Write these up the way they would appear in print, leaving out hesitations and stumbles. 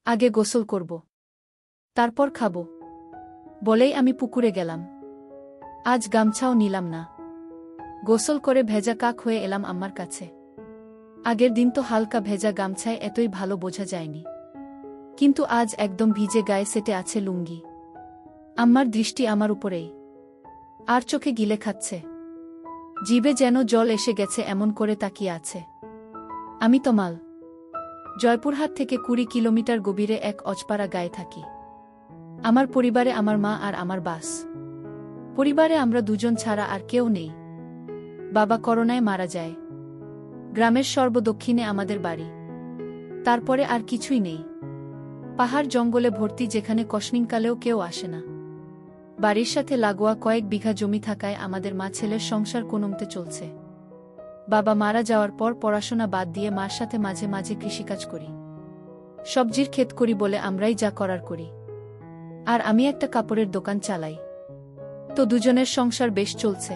আগে গোসল করব, তারপর খাব বলেই আমি পুকুরে গেলাম। আজ গামছাও নিলাম না। গোসল করে ভেজা কাক হয়ে এলাম আম্মার কাছে। আগের দিন তো হালকা ভেজা গামছায় এতই ভালো বোঝা যায়নি, কিন্তু আজ একদম ভিজে গায়ে সেটে আছে লুঙ্গি। আম্মার দৃষ্টি আমার উপরেই, আর চোখে গিলে খাচ্ছে। জিভে যেন জল এসে গেছে এমন করে তাকিয়ে আছে। আমি তমাল, জয়পুরহাট থেকে 20 কিলোমিটার গভীরে এক অজপাড়া গায়ে থাকি। আমার পরিবারে আমার মা আর আমার বাস। পরিবারে আমরা দুজন ছাড়া আর কেউ নেই। বাবা করোনায় মারা যায়। গ্রামের সর্বদক্ষিণে আমাদের বাড়ি। তারপরে আর কিছুই নেই। পাহাড় জঙ্গলে ভর্তি, যেখানে কসনিংকালেও কেউ আসে না। বাড়ির সাথে লাগোয়া কয়েক বিঘা জমি থাকায় আমাদের মা ছেলের সংসার কোনোমতে চলছে। বাবা মারা যাওয়ার পর পড়াশোনা বাদ দিয়ে মার সাথে মাঝে মাঝে কৃষিকাজ করি। সবজির ক্ষেত করি বলে আমরাই যা করার করি। আর আমি একটা কাপড়ের দোকান চালাই। তো দুজনের সংসার বেশ চলছে।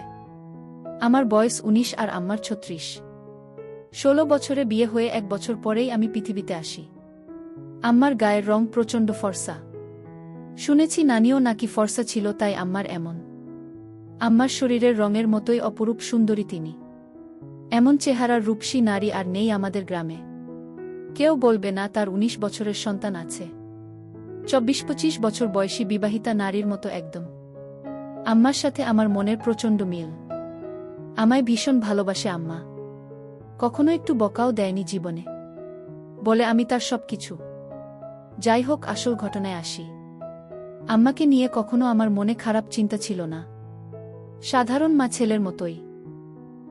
আমার বয়স 19 আর আম্মার 36। 16 বছরে বিয়ে হয়ে 1 বছর পরেই আমি পৃথিবীতে আসি। আম্মার গায়ের রং প্রচণ্ড ফর্সা। শুনেছি নানিও নাকি ফর্সা ছিল, তাই আম্মার এমন। আম্মার শরীরের রঙের মতোই অপরূপ সুন্দরী তিনি। এমন চেহারার রূপসী নারী আর নেই আমাদের গ্রামে। কেউ বলবে না তার 19 বছরের সন্তান আছে। 24-25 বছর বয়সী বিবাহিতা নারীর মতো একদম। আম্মার সাথে আমার মনের প্রচণ্ড মিল। আমায় ভীষণ ভালোবাসে আম্মা। কখনো একটু বকাও দেয়নি জীবনে। বলে আমি তার সবকিছু। যাই হোক, আসল ঘটনায় আসি। আম্মাকে নিয়ে কখনো আমার মনে খারাপ চিন্তা ছিল না। সাধারণ মা ছেলের মতোই।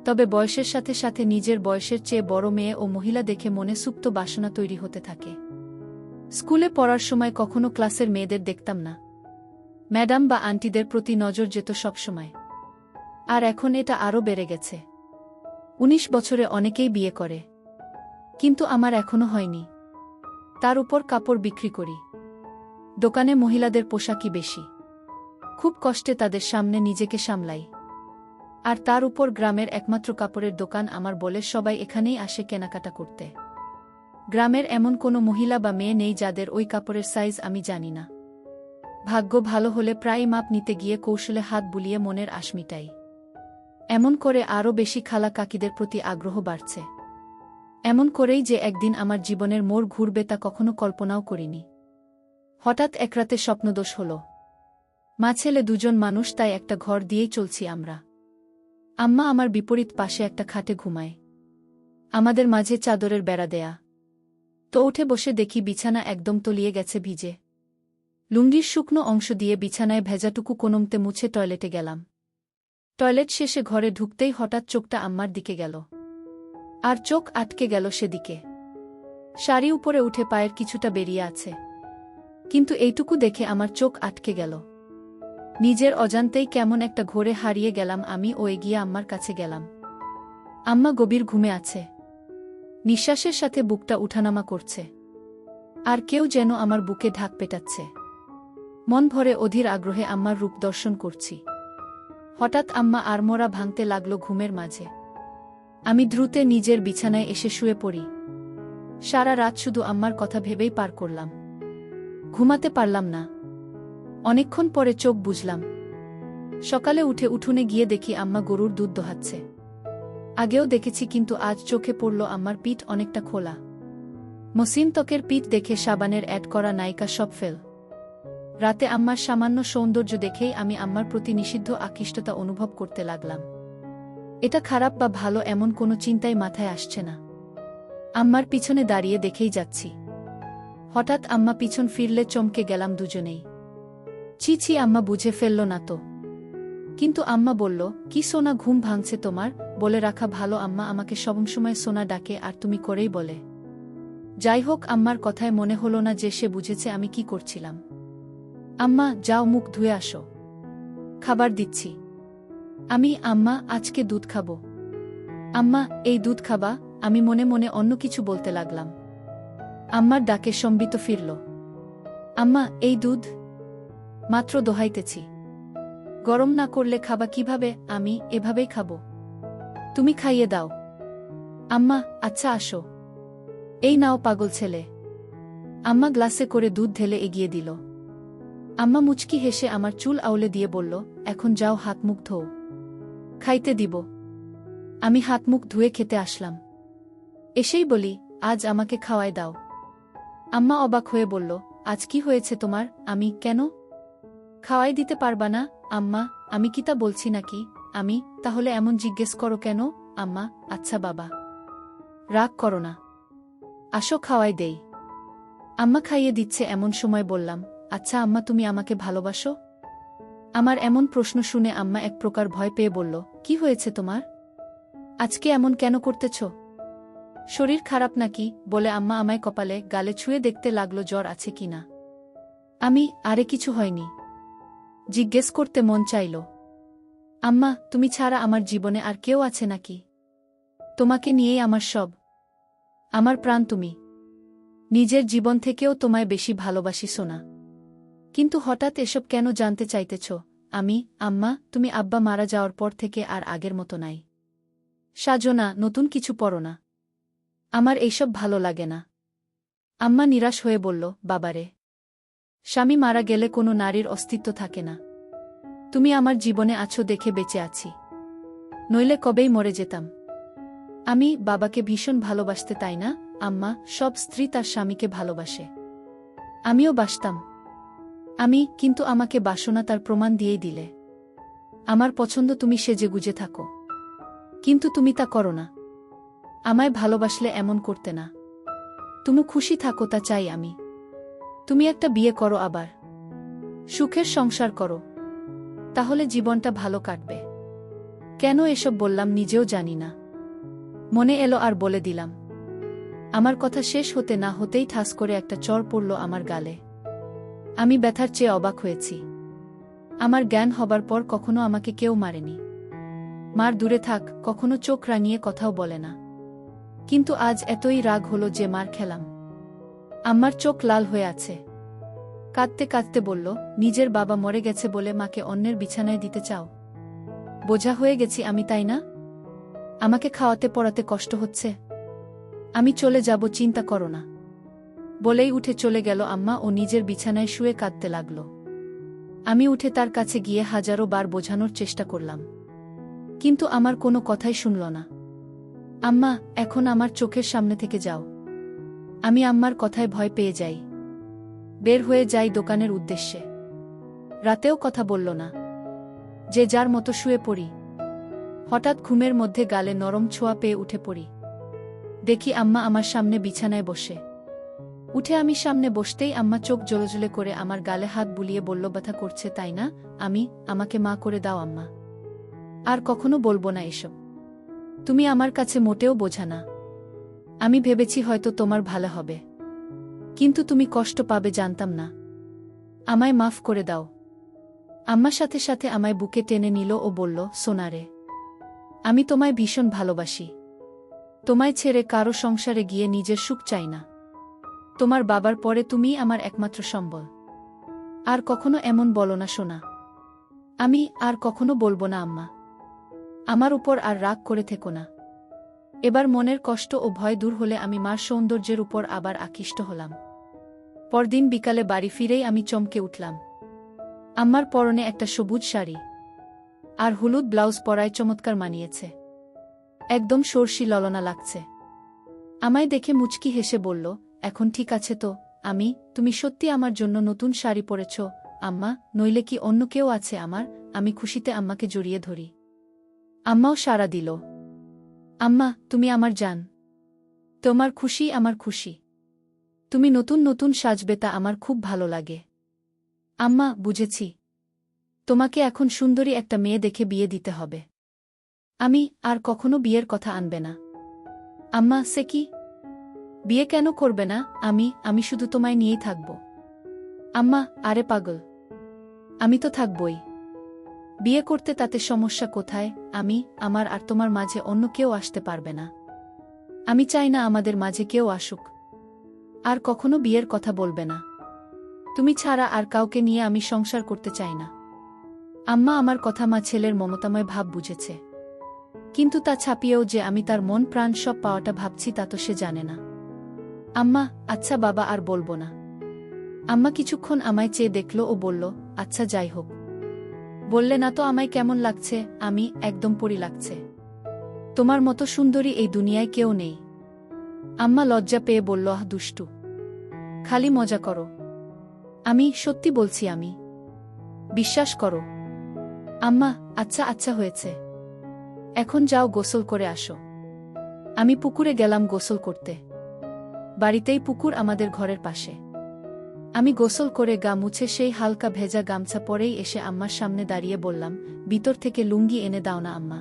তবে বয়সের সাথে সাথে নিজের বয়সের চেয়ে বড় মেয়ে ও মহিলা দেখে মনে সুপ্ত বাসনা তৈরি হতে থাকে। স্কুলে পড়ার সময় কখনো ক্লাসের মেয়েদের দেখতাম না। ম্যাডাম বা আন্টিদের প্রতি নজর যেত সবসময়। আর এখন এটা আরও বেড়ে গেছে। 19 বছরে অনেকেই বিয়ে করে, কিন্তু আমার এখনো হয়নি। তার উপর কাপড় বিক্রি করি। দোকানে মহিলাদের পোশাকই বেশি। খুব কষ্টে তাদের সামনে নিজেকে সামলাই। আর তার উপর গ্রামের একমাত্র কাপড়ের দোকান আমার বলে সবাই এখানেই আসে কেনাকাটা করতে। গ্রামের এমন কোনো মহিলা বা মেয়ে নেই যাদের ওই কাপড়ের সাইজ আমি জানি না। ভাগ্য ভালো হলে প্রায় মাপ নিতে গিয়ে কৌশলে হাত বুলিয়ে মনের আশ মিটাই। এমন করে আরও বেশি খালা কাকিদের প্রতি আগ্রহ বাড়ছে। এমন করেই যে একদিন আমার জীবনের মোড় ঘুরবে তা কখনো কল্পনাও করিনি। হঠাৎ একরাতে স্বপ্নদোষ হল। মা ছেলে দুজন মানুষ, তাই একটা ঘর দিয়েই চলছি আমরা। আম্মা আমার বিপরীত পাশে একটা খাটে ঘুমায়। আমাদের মাঝে চাদরের বেড়া দেয়া। তো উঠে বসে দেখি বিছানা একদম তলিয়ে গেছে ভিজে। লুঙ্গির শুকনো অংশ দিয়ে বিছানায় ভেজাটুকু কোনোমতে মুছে টয়লেটে গেলাম। টয়লেট শেষে ঘরে ঢুকতেই হঠাৎ চোখটা আম্মার দিকে গেল। আর চোখ আটকে গেল সেদিকে। শাড়ি উপরে উঠে পায়ের কিছুটা বেরিয়ে আছে, কিন্তু এইটুকু দেখে আমার চোখ আটকে গেল। নিজের অজান্তেই কেমন একটা ঘোরে হারিয়ে গেলাম আমি ও এগিয়ে আম্মার কাছে গেলাম। আম্মা গভীর ঘুমে আছে। নিঃশ্বাসের সাথে বুকটা উঠানামা করছে। আর কেউ যেন আমার বুকে ঢাক পেটাচ্ছে। মন ভরে অধীর আগ্রহে আম্মার রূপ দর্শন করছি। হঠাৎ আম্মা আড়মোড়া ভাঙতে লাগলো ঘুমের মাঝে। আমি দ্রুতে নিজের বিছানায় এসে শুয়ে পড়ি। সারা রাত শুধু আম্মার কথা ভেবেই পার করলাম। ঘুমাতে পারলাম না। অনেকক্ষণ পরে চোখ বুজলাম। সকালে উঠে উঠোনে গিয়ে দেখি আম্মা গরুর দুধ দোহাচ্ছে। আগেও দেখেছি, কিন্তু আজ চোখে পড়ল আম্মার পিঠ অনেকটা খোলা। মসৃণ ত্বকের পিঠ দেখে সাবানের অ্যাড করা নায়িকা সব ফেল। রাতে আম্মার সামান্য সৌন্দর্য দেখেই আমি আম্মার প্রতি নিষিদ্ধ আকৃষ্টতা অনুভব করতে লাগলাম। এটা খারাপ বা ভালো এমন কোনো চিন্তাই মাথায় আসছে না। আম্মার পিছনে দাঁড়িয়ে দেখেই যাচ্ছি। হঠাৎ আম্মা পিছন ফিরলে চমকে গেলাম দুজনেই। ছি ছি, আম্মা বুঝে ফেলল না তো? কিন্তু আম্মা বলল, কি সোনা, ঘুম ভাঙছে তোমার? বলে রাখা ভালো, আম্মা আমাকে সবসময় সোনা ডাকে আর তুমি করেই বলে। যাই হোক, আম্মার কথায় মনে হলো না যে সে বুঝেছে আমি কি করছিলাম। আম্মা, যাও মুখ ধুয়ে আসো, খাবার দিচ্ছি। আম্মা আজকে দুধ খাবো। আম্মা, এই দুধ খাবা? আমি মনে মনে অন্য কিছু বলতে লাগলাম। আম্মার ডাকে সম্বিত ফিরল। আম্মা, এই দুধ মাত্র দোহাইতেছি। গরম না করলে খাবা কিভাবে? আমি এভাবেই খাবো। তুমি খাইয়ে দাও। আম্মা, আচ্ছা আসো। এই নাও পাগল ছেলে। আম্মা গ্লাসে করে দুধ ঢেলে এগিয়ে দিল। আম্মা মুচকি হেসে আমার চুল আউলে দিয়ে বলল, এখন যাও হাত মুখ ধোও। খাইতে দিব। আমি হাত মুখ ধুয়ে খেতে আসলাম। এসেই বলি, আজ আমাকে খাওয়াই দাও। আম্মা অবাক হয়ে বলল, আজ কি হয়েছে তোমার? আমি কেন খাওয়াই দিতে পারবা না? আম্মা, আমি কি তা বলছি নাকি? আমি তাহলে এমন জিজ্ঞেস করো কেন? আম্মা, আচ্ছা বাবা, রাগ করো না, আসো খাওয়াই দেই। আম্মা খাইয়ে দিচ্ছে এমন সময় বললাম, আচ্ছা আম্মা, তুমি আমাকে ভালোবাসো? আমার এমন প্রশ্ন শুনে আম্মা এক প্রকার ভয় পেয়ে বলল, কি হয়েছে তোমার? আজকে এমন কেন করতেছ? শরীর খারাপ নাকি? বলে আম্মা আমায় কপালে গালে ছুঁয়ে দেখতে লাগলো জ্বর আছে কিনা। আমি, আরে কিছু হয়নি। জিজ্ঞেস করতে মন চাইল। আম্মা, তুমি ছাড়া আমার জীবনে আর কেউ আছে নাকি? তোমাকে নিয়েই আমার সব। আমার প্রাণ তুমি। নিজের জীবন থেকেও তোমায় বেশি ভালোবাসি সোনা। কিন্তু হঠাৎ এসব কেন জানতে চাইতেছ? আমি, আম্মা, তুমি আব্বা মারা যাওয়ার পর থেকে আর আগের মতো নাই। সাজো না, নতুন কিছু পরো না। আমার এইসব ভালো লাগে না। আম্মা নিরাশ হয়ে বলল, বাবারে, স্বামী মারা গেলে কোনো নারীর অস্তিত্ব থাকে না। তুমি আমার জীবনে আছো দেখে বেঁচে আছি, নইলে কবেই মরে যেতাম। আমি বাবাকে ভীষণ ভালোবাসতে, তাই না আম্মা? সব স্ত্রী তার স্বামীকে ভালোবাসে, আমিও বাসতাম। কিন্তু আমাকে বাসনা তার প্রমাণ দিয়েই দিলে। আমার পছন্দ তুমি সেজেগুজে থাকো, কিন্তু তুমি তা করো না। আমায় ভালোবাসলে এমন করতে না। তুমি খুশি থাকো, তা চাই আমি। তুমি একটা বিয়ে করো, আবার সুখের সংসার করো, তাহলে জীবনটা ভালো কাটবে। কেন এসব বললাম নিজেও জানি না। মনে এলো আর বলে দিলাম। আমার কথা শেষ হতে না হতেই ঠাস করে একটা চড় পড়ল আমার গালে। আমি ব্যথার চেয়ে অবাক হয়েছি। আমার জ্ঞান হবার পর কখনো আমাকে কেউ মারেনি। মার দূরে থাক, কখনো চোখ রাঙিয়ে কথাও বলে না। কিন্তু আজ এতই রাগ হলো যে মার খেলাম। আম্মার চোখ লাল হয়ে আছে। কাঁদতে কাঁদতে বলল, নিজের বাবা মরে গেছে বলে মাকে অন্যের বিছানায় দিতে চাও? বোঝা হয়ে গেছি আমি, তাই না? আমাকে খাওয়াতে পড়াতে কষ্ট হচ্ছে। আমি চলে যাব, চিন্তা করো না। বলেই উঠে চলে গেল আম্মা ও নিজের বিছানায় শুয়ে কাঁদতে লাগল। আমি উঠে তার কাছে গিয়ে হাজারো বার বোঝানোর চেষ্টা করলাম, কিন্তু আমার কোনো কথাই শুনল না। আম্মা, এখন আমার চোখের সামনে থেকে যাও। আমি আম্মার কথায় ভয় পেয়ে যাই। বের হয়ে যাই দোকানের উদ্দেশ্যে। রাতেও কথা বলল না, যে যার মতো শুয়ে পড়ি। হঠাৎ ঘুমের মধ্যে গালে নরম ছোঁয়া পেয়ে উঠে পড়ি। দেখি আম্মা আমার সামনে বিছানায় বসে। উঠে আমি সামনে বসতেই আম্মা চোখ জ্বলজ্বলে করে আমার গালে হাত বুলিয়ে বলল, ব্যথা করছে তাই না? আমাকে মা করে দাও আম্মা। আর কখনো বলবো না এসব। তুমি আমার কাছে মোটেও বোঝা না। আমি ভেবেছি হয়তো তোমার ভালো হবে, কিন্তু তুমি কষ্ট পাবে জানতাম না। আমায় মাফ করে দাও। আম্মার সাথে সাথে আমায় বুকে টেনে নিল ও বলল, সোনারে, আমি তোমায় ভীষণ ভালোবাসি। তোমায় ছেড়ে কারো সংসারে গিয়ে নিজের সুখ চাই না। তোমার বাবার পরে তুমিই আমার একমাত্র সম্বল। আর কখনো এমন বলো না সোনা। আমি আর কখনো বলবো না আম্মা। আমার উপর আর রাগ করে থেকো না। এবার মনের কষ্ট ও ভয় দূর হলে আমি মার সৌন্দর্যের উপর আবার আকৃষ্ট হলাম। পরদিন বিকালে বাড়ি ফিরেই আমি চমকে উঠলাম। আম্মার পরনে একটা সবুজ শাড়ি আর হলুদ ব্লাউজ পরায় চমৎকার মানিয়েছে। একদম সরষি ললনা লাগছে। আমায় দেখে মুচকি হেসে বলল, এখন ঠিক আছে তো? তুমি সত্যি আমার জন্য নতুন শাড়ি পরেছ আম্মা? নইলে কি অন্য কেউ আছে আমার? আমি খুশিতে আম্মাকে জড়িয়ে ধরি। আম্মাও সাড়া দিল। আম্মা, তুমি আমার জান। তোমার খুশি আমার খুশি। তুমি নতুন নতুন সাজবে, তা আমার খুব ভালো লাগে। আম্মা, বুঝেছি। তোমাকে এখন সুন্দরী একটা মেয়ে দেখে বিয়ে দিতে হবে। আর কখনো বিয়ের কথা আনবে না। আম্মা, সে কি? বিয়ে কেন করবে না? আমি শুধু তোমায় নিয়েই থাকব। আম্মা, আরে পাগল, আমি তো থাকবই। বিয়ে করতে তাতে সমস্যা কোথায়? আমার আর তোমার মাঝে অন্য কেউ আসতে পারবে না। আমি চাই না আমাদের মাঝে কেউ আসুক। আর কখনো বিয়ের কথা বলবে না। তুমি ছাড়া আর কাউকে নিয়ে আমি সংসার করতে চাই না। আম্মা আমার কথা মা ছেলের মমতাময় ভাব বুঝেছে, কিন্তু তা ছাপিয়েও যে আমি তার মন প্রাণ সব পাওয়াটা ভাবছি তা তো সে জানে না। আম্মা, আচ্ছা বাবা, আর বলবো না। আম্মা কিছুক্ষণ আমায় চেয়ে দেখল ও বলল, আচ্ছা যাই হোক। বললে না তো আমায় কেমন লাগছে? আমি একদম পরী লাগছে। তোমার মতো সুন্দরী এই দুনিয়ায় কেউ নেই। আম্মা লজ্জা পেয়ে বলল, আহ দুষ্টু, খালি মজা করো। আমি সত্যি বলছি, আমি। বিশ্বাস করো। আম্মা, আচ্ছা আচ্ছা হয়েছে। এখন যাও গোসল করে আসো। আমি পুকুরে গেলাম গোসল করতে। বাড়িতেই পুকুর আমাদের ঘরের পাশে। আমি গোসল করে গা মুছে সেই হালকা ভেজা গামছা পরেই এসে আম্মার সামনে দাঁড়িয়ে বললাম, ভিতর থেকে লুঙ্গি এনে দাও না আম্মা।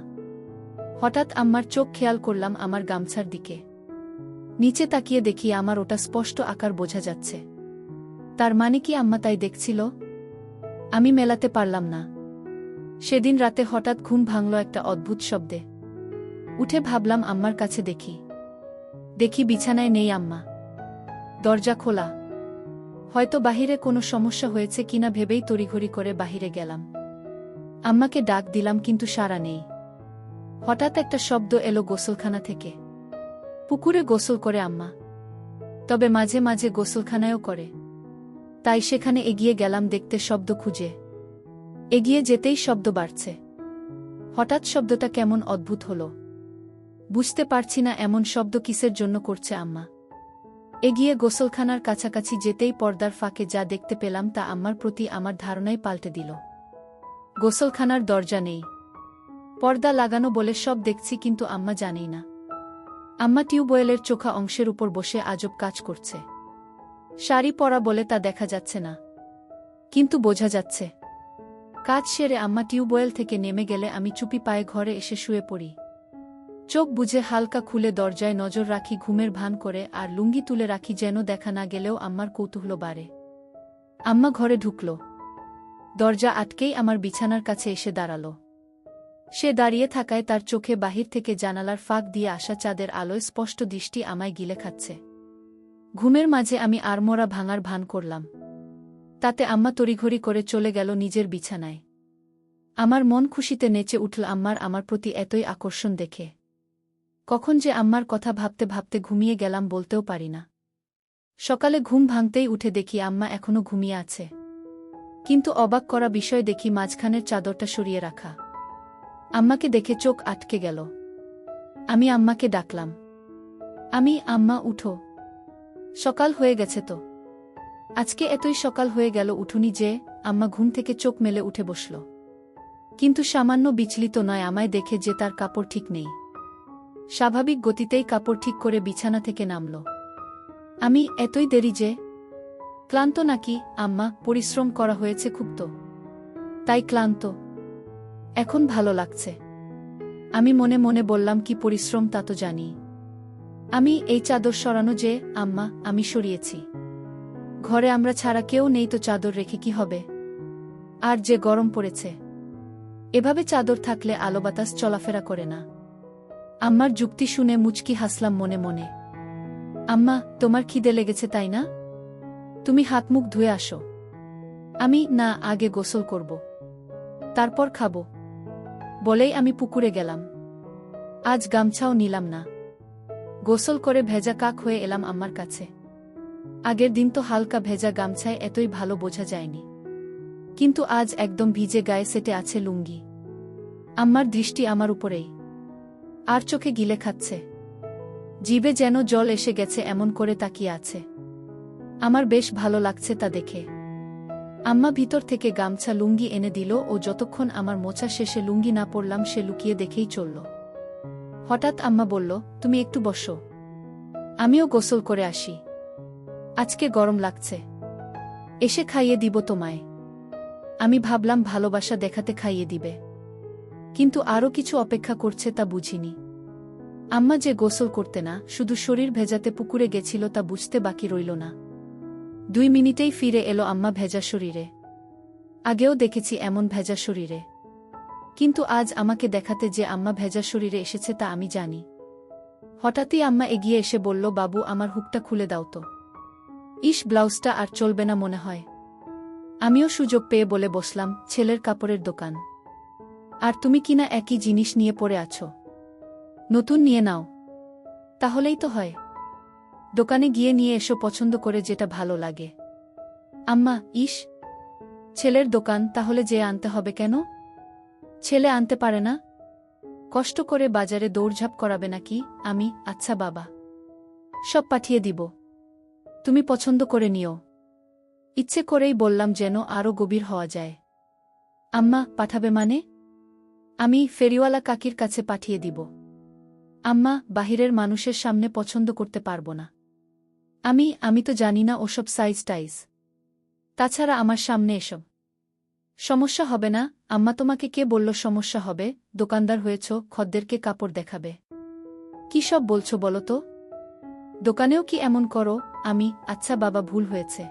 হঠাৎ আম্মার চোখ খেয়াল করলাম আমার গামছার দিকে। নিচে তাকিয়ে দেখি আমার ওটা স্পষ্ট আকার বোঝা যাচ্ছে। তার মানে কি আম্মা তাই দেখছিল? আমি মেলাতে পারলাম না। সেদিন রাতে হঠাৎ ঘুম ভাঙল একটা অদ্ভুত শব্দে। উঠে ভাবলাম আম্মার কাছে দেখি বিছানায় নেই আম্মা। দরজা খোলা। হয়তো বাহিরে কোনো সমস্যা হয়েছে কিনা ভেবেই তড়িঘড়ি করে বাহিরে গেলাম। আম্মাকে ডাক দিলাম কিন্তু সাড়া নেই। হঠাৎ একটা শব্দ এলো গোসলখানা থেকে। পুকুরে গোসল করে আম্মা। তবে মাঝে মাঝে গোসলখানায়ও করে। তাই সেখানে এগিয়ে গেলাম দেখতে শব্দ খুঁজে। এগিয়ে যেতেই শব্দ বাড়ছে। হঠাৎ শব্দটা কেমন অদ্ভুত হলো। বুঝতে পারছি না এমন শব্দ কিসের জন্য করছে আম্মা। এগিয়ে গোসলখানার কাছাকাছি যেতেই পর্দার ফাঁকে যা দেখতে পেলাম তা আম্মার প্রতি আমার ধারণাই পাল্টে দিল। গোসলখানার দরজা নেই। পর্দা লাগানো বলে সব দেখছি, কিন্তু আম্মা জানেই না। আম্মা টিউবওয়েলের চোখা অংশের উপর বসে আজব কাজ করছে। শাড়ি পরা বলে তা দেখা যাচ্ছে না, কিন্তু বোঝা যাচ্ছে। কাজ সেরে আম্মা টিউবওয়েল থেকে নেমে গেলে আমি চুপি পায়ে ঘরে এসে শুয়ে পড়ি। চোখ বুজে হালকা খুলে দরজায় নজর রাখি ঘুমের ভান করে, আর লুঙ্গি তুলে রাখি যেন দেখা না গেলেও আম্মার কৌতূহল বাড়ে। আম্মা ঘরে ঢুকল। দরজা আটকেই আমার বিছানার কাছে এসে দাঁড়াল। সে দাঁড়িয়ে থাকায় তার চোখে বাহির থেকে জানালার ফাঁক দিয়ে আসা চাঁদের আলোয় স্পষ্ট দৃষ্টি আমায় গিলে খাচ্ছে। ঘুমের মাঝে আমি আড়মোড়া ভাঙার ভান করলাম। তাতে আম্মা তড়িঘড়ি করে চলে গেল নিজের বিছানায়। আমার মন খুশিতে নেচে উঠল আমার প্রতি এতই আকর্ষণ দেখে। কখন যে আম্মার কথা ভাবতে ভাবতে ঘুমিয়ে গেলাম বলতেও পারি না। সকালে ঘুম ভাঙতেই উঠে দেখি আম্মা এখনো ঘুমিয়ে আছে। কিন্তু অবাক করা বিষয় দেখি মাঝখানের চাদরটা সরিয়ে রাখা। আম্মাকে দেখে চোখ আটকে গেল। আমি আম্মাকে ডাকলাম, আম্মা উঠো, সকাল হয়ে গেছে তো। আজকে এতই সকাল হয়ে গেল উঠুনি যে? আম্মা ঘুম থেকে চোখ মেলে উঠে বসল, কিন্তু সামান্য বিচলিত নয় আমায় দেখে যে তার কাপড় ঠিক নেই। স্বাভাবিক গতিতেই কাপড় ঠিক করে বিছানা থেকে নামল। আমি, এতই দেরি যে? ক্লান্ত নাকি আম্মা? পরিশ্রম করা হয়েছে খুব তো, তাই ক্লান্ত। এখন ভালো লাগছে। আমি মনে মনে বললাম, কি পরিশ্রম তা তো জানি। এই চাদর সরানো যে? আম্মা, আমি সরিয়েছি। ঘরে আমরা ছাড়া কেউ নেই তো চাদর রেখে কি হবে? আর যে গরম পড়েছে, এভাবে চাদর থাকলে আলো বাতাস চলাফেরা করে না। আম্মার যুক্তি শুনে মুচকি হাসলাম মনে মনে। আম্মা, তোমার খিদে লেগেছে তাই না? তুমি হাত মুখ ধুয়ে আসো। না, আগে গোসল করব, তারপর খাবো। বলেই আমি পুকুরে গেলাম। আজ গামছাও নিলাম না। গোসল করে ভেজা কাক হয়ে এলাম আম্মার কাছে। আগের দিন তো হালকা ভেজা গামছায় এতই ভালো বোঝা যায়নি, কিন্তু আজ একদম ভিজে গায়ে সেটে আছে লুঙ্গি। আম্মার দৃষ্টি আমার উপরেই, আর চোখে গিলে খাচ্ছে। জিভে যেন জল এসে গেছে এমন করে তাকিয়ে আছে। আমার বেশ ভালো লাগছে তা দেখে। আম্মা ভিতর থেকে গামছা লুঙ্গি এনে দিল ও যতক্ষণ আমার মোছা শেষে লুঙ্গি না পরলাম সে লুকিয়ে দেখেই চলল। হঠাৎ আম্মা বলল, তুমি একটু বসো, আমিও গোসল করে আসি। আজকে গরম লাগছে, এসে খাইয়ে দিব তোমায়। আমি ভাবলাম ভালোবাসা দেখাতে খাইয়ে দিবে, কিন্তু আরও কিছু অপেক্ষা করছে তা বুঝিনি। আম্মা যে গোসল করতে না, শুধু শরীর ভেজাতে পুকুরে গেছিল তা বুঝতে বাকি রইল না। 2 মিনিটেই ফিরে এলো আম্মা ভেজা শরীরে। আগেও দেখেছি এমন ভেজা শরীরে, কিন্তু আজ আমাকে দেখাতে যে আম্মা ভেজা শরীরে এসেছে তা আমি জানি। হঠাৎই আম্মা এগিয়ে এসে বলল, বাবু আমার হুকটা খুলে দাও তো। ইস, ব্লাউজটা আর চলবে না মনে হয়। আমিও সুযোগ পেয়ে বলে বসলাম, ছেলের কাপড়ের দোকান, আর তুমি কিনা একই জিনিস নিয়ে পড়ে আছো। নতুন নিয়ে নাও, তাহলেই তো হয়। দোকানে গিয়ে নিয়ে এসো পছন্দ করে যেটা ভালো লাগে। আম্মা, ইস, ছেলের দোকান, তাহলে যে আনতে হবে কেন? ছেলে আনতে পারে না? কষ্ট করে বাজারে দৌড়ঝাঁপ করাবে নাকি? আমি, আচ্ছা বাবা, সব পাঠিয়ে দিব, তুমি পছন্দ করে নিও। ইচ্ছে করেই বললাম যেন আরও গভীর হওয়া যায়। আম্মা, পাঠাবে মানে? আমি ফেরিওয়ালা কাকির কাছে পাঠিয়ে দিব। আম্মা, বাহিরের মানুষের সামনে পছন্দ করতে পারব না। আমি তো জানি না ওসব সাইজ টাইজ। তাছাড়া আমার সামনে এসব সমস্যা হবে না। আম্মা, তোমাকে কে বলল সমস্যা হবে? দোকানদার হয়েছ, খদ্দেরকে কাপড় দেখাবে। কি সব বলছো বলো তো? দোকানেও কি এমন করো? আমি, আচ্ছা বাবা, ভুল হয়েছে,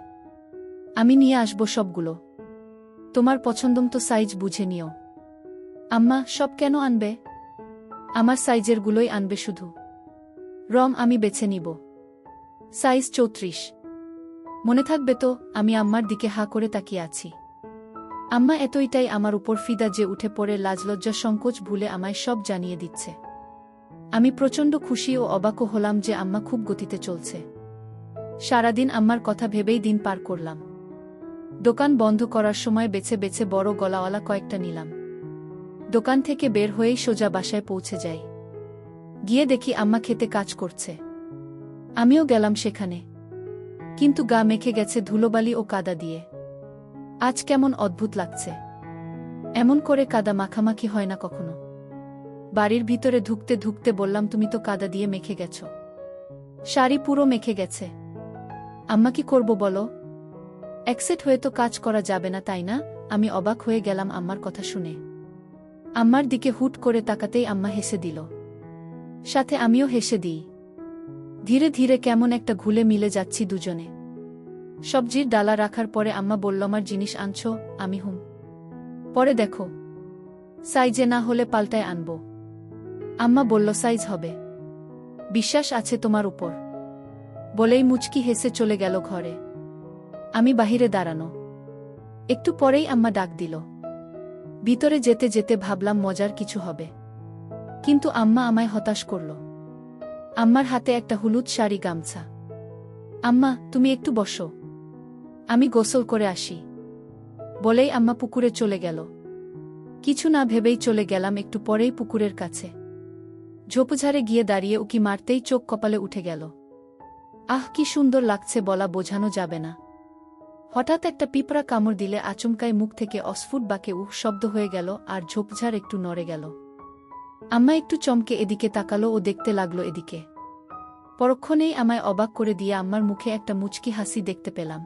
আমি নিয়ে আসব সবগুলো। তোমার পছন্দমতো সাইজ বুঝে নিও। আম্মা, সব কেন আনবে? আমার সাইজেরগুলোই আনবে শুধু। রং আমি বেছে নিব। সাইজ 34। মনে থাকবে তো? আমি আম্মার দিকে হা করে তাকিয়ে আছি। আম্মা এতইটাই আমার উপর ফিদা যে উঠে পড়ে লাজলজ্জা সংকোচ ভুলে আমায় সব জানিয়ে দিচ্ছে। আমি প্রচণ্ড খুশি ও অবাকও হলাম যে আম্মা খুব গতিতে চলছে। সারাদিন আম্মার কথা ভেবেই দিন পার করলাম। দোকান বন্ধ করার সময় বেছে বেছে বড় গলাওয়ালা কয়েকটা নিলাম। দোকান থেকে বের হয়েই সোজা বাসায় পৌঁছে যাই। গিয়ে দেখি আম্মা খেতে কাজ করছে। আমিও গেলাম সেখানে, কিন্তু গা মেখে গেছে ধুলোবালি ও কাদা দিয়ে। আজ কেমন অদ্ভুত লাগছে। এমন করে কাদা মাখামাখি হয় না কখনো। বাড়ির ভিতরে ঢুকতে ঢুকতে বললাম, তুমি তো কাদা দিয়ে মেখে গেছ, শাড়ি পুরো মেখে গেছে। আম্মা, কি করব বলো? একসেট হয়ে তো কাজ করা যাবে না, তাই না? আমি অবাক হয়ে গেলাম আম্মার কথা শুনে। আম্মার দিকে হুট করে তাকাতেই আম্মা হেসে দিল। সাথে আমিও হেসে দিই। ধীরে ধীরে কেমন একটা ঘুলে মিলে যাচ্ছি দুজনে। সবজির ডালা রাখার পরে আম্মা বলল, আমার জিনিস আনছো? আমি হুম। পরে দেখো, সাইজে না হলে পাল্টায় আনব। আম্মা বলল, সাইজ হবে, বিশ্বাস আছে তোমার উপর, বলেই মুচকি হেসে চলে গেল ঘরে। আমি বাহিরে দাঁড়ানো। একটু পরেই আম্মা ডাক দিল। ভিতরে যেতে যেতে ভাবলাম মজার কিছু হবে, কিন্তু আম্মা আমায় হতাশ করল। আম্মার হাতে একটা হলুদ শাড়ি গামছা। আম্মা, তুমি একটু বসো, আমি গোসল করে আসি, বলেই আম্মা পুকুরে চলে গেল। কিছু না ভেবেই চলে গেলাম একটু পরেই পুকুরের কাছে। ঝোপঝাড়ে গিয়ে দাঁড়িয়ে উকি মারতেই চোখ কপালে উঠে গেল। আহ, কি সুন্দর লাগছে, বলা বোঝানো যাবে না। হঠাৎ একটা পিঁপড়া কামড় দিলে আচমকায় মুখ থেকে অস্ফুট বাকে উহ শব্দ হয়ে গেল আর ঝোপঝাড় একটু নড়ে গেল। আম্মা একটু চমকে এদিকে তাকালো ও দেখতে লাগলো এদিকে। পরক্ষণেই আমায় অবাক করে দিয়ে আম্মার মুখে একটা মুচকি হাসি দেখতে পেলাম।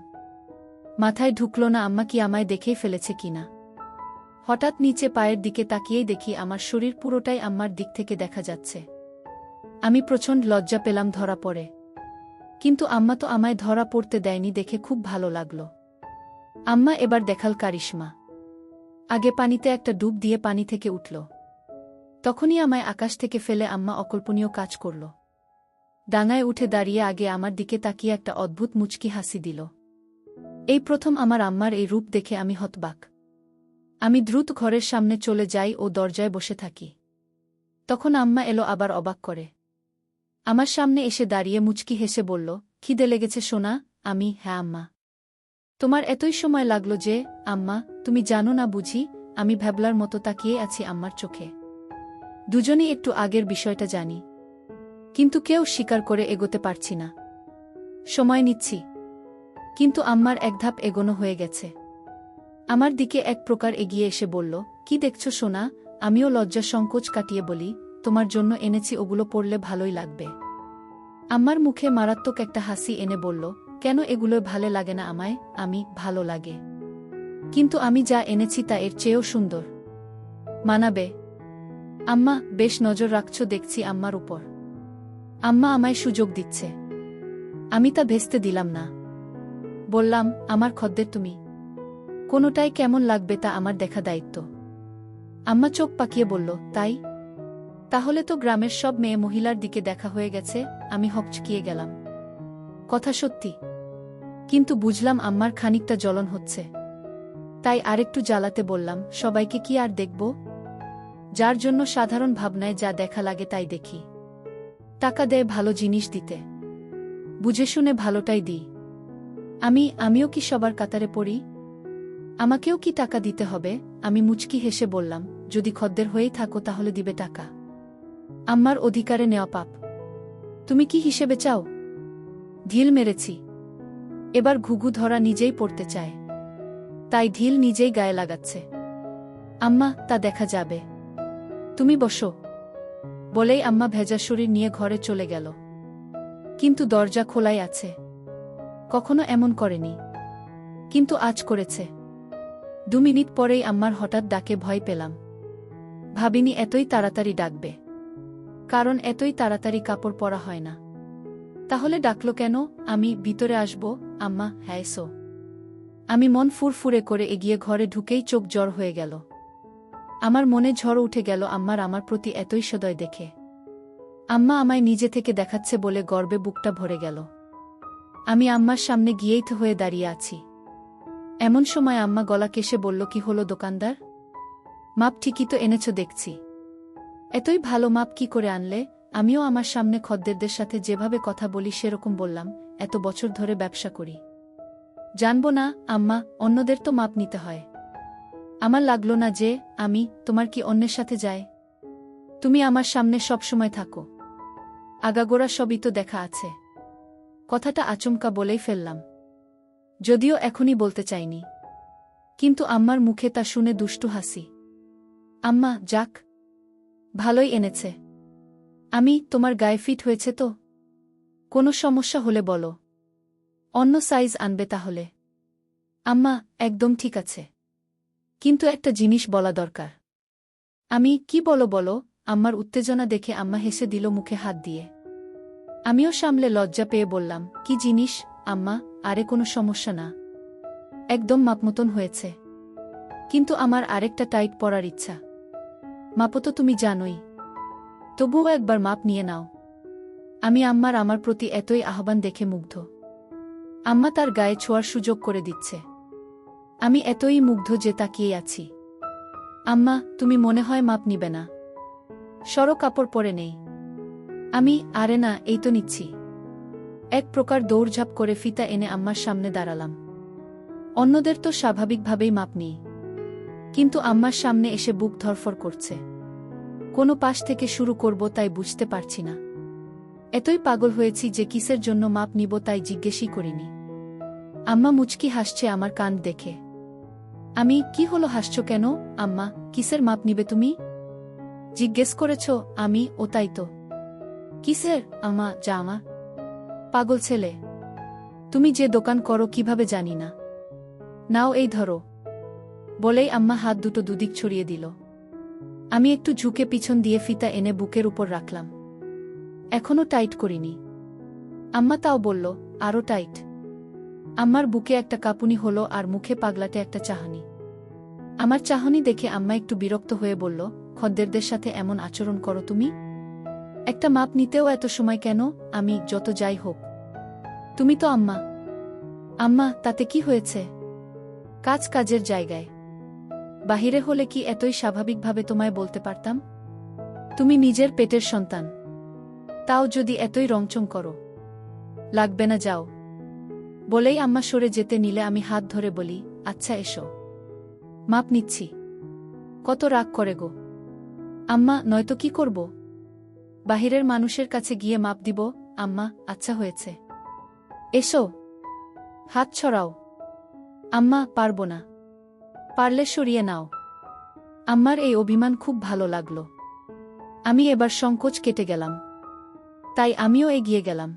মাথায় ঢুকল না আম্মা কি আমায় দেখেই ফেলেছে কিনা। হঠাৎ নিচে পায়ের দিকে তাকিয়েই দেখি আমার শরীর পুরোটাই আম্মার দিক থেকে দেখা যাচ্ছে। আমি প্রচণ্ড লজ্জা পেলাম ধরা পড়ে, কিন্তু আম্মা তো আমায় ধরা পড়তে দেয়নি দেখে খুব ভালো লাগল। আম্মা এবার দেখাল কারিশমা। আগে পানিতে একটা ডুব দিয়ে পানি থেকে উঠল। তখনই আমায় আকাশ থেকে ফেলে আম্মা অকল্পনীয় কাজ করল। ডাঙায় উঠে দাঁড়িয়ে আগে আমার দিকে তাকিয়ে একটা অদ্ভুত মুচকি হাসি দিল। এই প্রথম আমার আম্মার এই রূপ দেখে আমি হতবাক। আমি দ্রুত ঘরের সামনে চলে যাই ও দরজায় বসে থাকি। তখন আম্মা এলো আবার অবাক করে। আমার সামনে এসে দাঁড়িয়ে মুচকি হেসে বলল, খিদে লেগেছে সোনা? আমি, হ্যাঁ আম্মা। তোমার এতই সময় লাগলো যে? আম্মা, তুমি জানো না বুঝি? আমি ভ্যাবলার মতো তাকিয়ে আছি আম্মার চোখে। দুজনেই একটু আগের বিষয়টা জানি, কিন্তু কেউ স্বীকার করে এগোতে পারছি না। সময় নিচ্ছি, কিন্তু আম্মার এক ধাপ এগোনো হয়ে গেছে। আমার দিকে এক প্রকার এগিয়ে এসে বলল, কি দেখছো সোনা? আমিও লজ্জা সংকোচ কাটিয়ে বলি, তোমার জন্য এনেছি, ওগুলো পরলে ভালোই লাগবে। আম্মার মুখে মারাত্মক একটা হাসি এনে বলল, কেন, এগুলোই ভালো লাগে না আমায়? আমি, ভালো লাগে, কিন্তু আমি যা এনেছি তা এর চেয়েও সুন্দর, মানাবে। আম্মা, বেশ নজর রাখছো দেখছি আম্মার উপর। আম্মা আমায় সুযোগ দিচ্ছে। আমি তা ভেস্তে দিলাম না। বললাম, আমার খদ্দের তুমি, কোনোটাই কেমন লাগবে তা আমার দেখা দায়িত্ব। আম্মা চোখ পাকিয়ে বলল, তাই? তাহলে তো গ্রামের সব মেয়ে মহিলার দিকে দেখা হয়ে গেছে। আমি হকচকিয়ে গেলাম। কথা সত্যি, কিন্তু বুঝলাম আম্মার খানিকটা জ্বলন হচ্ছে। তাই আরেকটু জ্বালাতে বললাম, সবাইকে কি আর দেখব? যার জন্য সাধারণ ভাবনায় যা দেখা লাগে তাই দেখি। টাকা দেয় ভালো জিনিস দিতে, বুঝে শুনে ভালোটাই দিই। আমিও কি সবার কাতারে পড়ি? আমাকেও কি টাকা দিতে হবে? আমি মুচকি হেসে বললাম, যদি খদ্দের হয়েই থাকো তাহলে দিবে টাকা। আম্মার অধিকারে নেওয়া পাপ। তুমি কি হিসেবে চাও? ঢিল মেরেছি। এবার ঘুঘু ধরা নিজেই পড়তে চায়, তাই ঢিল নিজেই গায়ে লাগাচ্ছে। আম্মা, তা দেখা যাবে। তুমি বসো, বলেই আম্মা ভেজা শরীর নিয়ে ঘরে চলে গেল। কিন্তু দরজা খোলাই আছে। কখনো এমন করেনি, কিন্তু আজ করেছে। 2 মিনিট পরেই আম্মার হঠাৎ ডাকে ভয় পেলাম। ভাবিনি এতই তাড়াতাড়ি ডাকবে, কারণ এতই তাড়াতাড়ি কাপড় পরা হয় না। তাহলে ডাকলো কেন? আমি ভিতরে আসব? আম্মা, হ্যাঁ এসো। আমি মন ফুরফুরে করে এগিয়ে ঘরে ঢুকেই চোখ জড় হয়ে গেল। আমার মনে ঝড় উঠে গেল আমার প্রতি এতই সদয় দেখে। আম্মা আমায় নিজে থেকে দেখাচ্ছে বলে গর্বে বুকটা ভরে গেল। আমি আম্মার সামনে গিয়েই তো হয়ে দাঁড়িয়ে আছি। এমন সময় আম্মা গলা কেশে বলল, কি হলো দোকানদার? মাপ ঠিকই তো এনেছ দেখছি। এতই ভালো মাপ কি করে আনলে? আমিও আমার সামনে খদ্দেরদের সাথে যেভাবে কথা বলি সেরকম বললাম, এত বছর ধরে ব্যবসা করি। জানবো না আম্মা, অন্যদের তো মাপ নিতে হয়। আমার লাগলো না যে তোমার কি অন্যের সাথে যায়? তুমি আমার সামনে সবসময় থাকো। আগাগোড়া সবই তো দেখা আছে। কথাটা আচমকা বলেই ফেললাম, যদিও এখনই বলতে চাইনি। কিন্তু আম্মার মুখে তা শুনে দুষ্টু হাসি। আম্মা, যাক, ভালোই এনেছে। তোমার গায়ে ফিট হয়েছে তো? কোনো সমস্যা হলে বলো, অন্য সাইজ আনবে তাহলে। আম্মা, একদম ঠিক আছে, কিন্তু একটা জিনিস বলা দরকার। কি বলো? আম্মার উত্তেজনা দেখে আম্মা হেসে দিল মুখে হাত দিয়ে। আমিও সামলে লজ্জা পেয়ে বললাম, কি জিনিস আম্মা? আরে কোনো সমস্যা না, একদম মাপমতন হয়েছে। কিন্তু আমার আরেকটা টাইট পরার ইচ্ছা। মাপো তো তুমি জানোই, তবুও একবার মাপ নিয়ে নাও। আমার প্রতি এতই আহ্বান দেখে মুগ্ধ। আম্মা তার গায়ে ছোঁয়ার সুযোগ করে দিচ্ছে। আমি এতই মুগ্ধ যে তাকিয়ে আছি। আম্মা, তুমি মনে হয় মাপ নিবে না? সরো, কাপড় পরে নেই। আরে না, এই তো নিচ্ছি। এক প্রকার দৌড়ঝাঁপ করে ফিতা এনে আম্মার সামনে দাঁড়ালাম। অন্যদের তো স্বাভাবিকভাবেই মাপ নিই, কিন্তু আম্মার সামনে এসে বুক ধরফর করছে। কোনো পাশ থেকে শুরু করব তাই বুঝতে পারছি না। এতই পাগল হয়েছি যে কিসের জন্য মাপ নিব তাই জিজ্ঞেসই করিনি। আম্মা মুচকি হাসছে আমার কান দেখে। কি হলো, হাসছো কেন? আম্মা, কিসের মাপ নিবে তুমি? জিজ্ঞেস করেছ? ও তাই তো। কিসের? আম্মা, জামা। পাগল ছেলে, তুমি যে দোকান করো কিভাবে জানি না। নাও এই ধরো, বলেই আম্মা হাত দুটো দুদিক ছড়িয়ে দিল। আমি একটু ঝুঁকে পিছন দিয়ে ফিতা এনে বুকের উপর রাখলাম। এখনো টাইট করিনি। আম্মা তাও বলল, আরো টাইট। আম্মার বুকে একটা কাঁপুনি হলো আর মুখে পাগলাটে একটা চাহনি। আমার চাহনি দেখে আম্মা একটু বিরক্ত হয়ে বলল, খদ্দেরদের সাথে এমন আচরণ করো তুমি? একটা মাপ নিতেও এত সময় কেন? যত যাই হোক, তুমি তো আম্মা। আম্মা, তাতে কি হয়েছে? কাজ কাজের জায়গায়। বাহিরে হলে কি এতই স্বাভাবিকভাবে তোমায় বলতে পারতাম? তুমি নিজের পেটের সন্তান, তাও যদি এতই রংচং করো। লাগবে না, যাও। বলেই আম্মা সরে যেতে নিলে আমি হাত ধরে বলি, আচ্ছা এসো, মাপ নিচ্ছি। কত রাগ করে গো আম্মা, নয়তো কি করব? বাহিরের মানুষের কাছে গিয়ে মাপ দিব? আম্মা, আচ্ছা হয়েছে, এসো। হাত ছড়াও। আম্মা, পারব না। পারলে সরিয়ে নাও। আম্মার এই অভিমান খুব ভালো লাগলো। এবার সংকোচ কেটে গেলাম, তাই আমিও এগিয়ে গেলাম।